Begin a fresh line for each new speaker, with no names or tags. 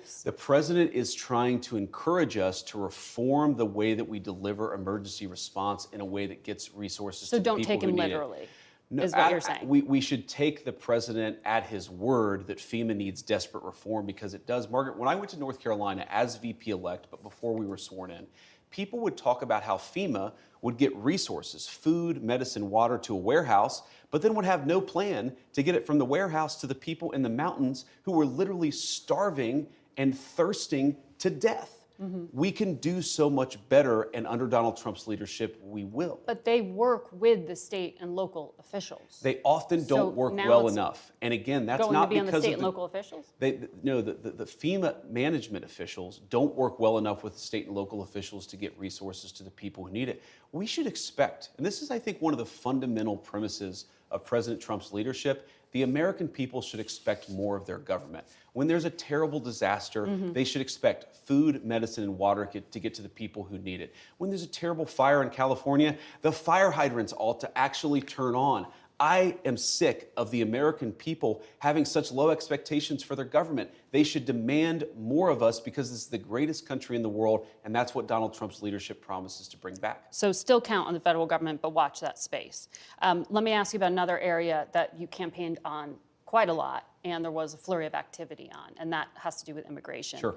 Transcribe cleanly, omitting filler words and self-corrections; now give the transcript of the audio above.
reliefs.
The president is trying to encourage us to reform the way that we deliver emergency response in a way that gets resources to the people who need it.
So don't take him literally,
No,
is what you're saying.
we should take the president at his word that FEMA needs desperate reform, because it does. Margaret, when I went to North Carolina as VP-elect, but before we were sworn in, people would talk about how FEMA would get resources, food, medicine, water, to a warehouse, but then would have no plan to get it from the warehouse to the people in the mountains who were literally starving and thirsting to death. We can do so much better, and under Donald Trump's leadership, we will.
But they work with the state and local officials.
They often don't work well enough. And again, that's not
going to be
because
on the state
of
and local officials?
No, the FEMA management officials don't work well enough with the state and local officials to get resources to the people who need it. We should expect, and this is, I think, one of the fundamental premises of President Trump's leadership, the American people should expect more of their government. When there's a terrible disaster, they should expect food, medicine, and water to get to the people who need it. When there's a terrible fire in California, the fire hydrants ought to actually turn on. I am sick of the American people having such low expectations for their government. They should demand more of us, because this is the greatest country in the world, and that's what Donald Trump's leadership promises to bring back.
So still count on the federal government, but watch that space. Let me ask you about another area that you campaigned on quite a lot, and there was a flurry of activity on, and that has to do with immigration.
Sure.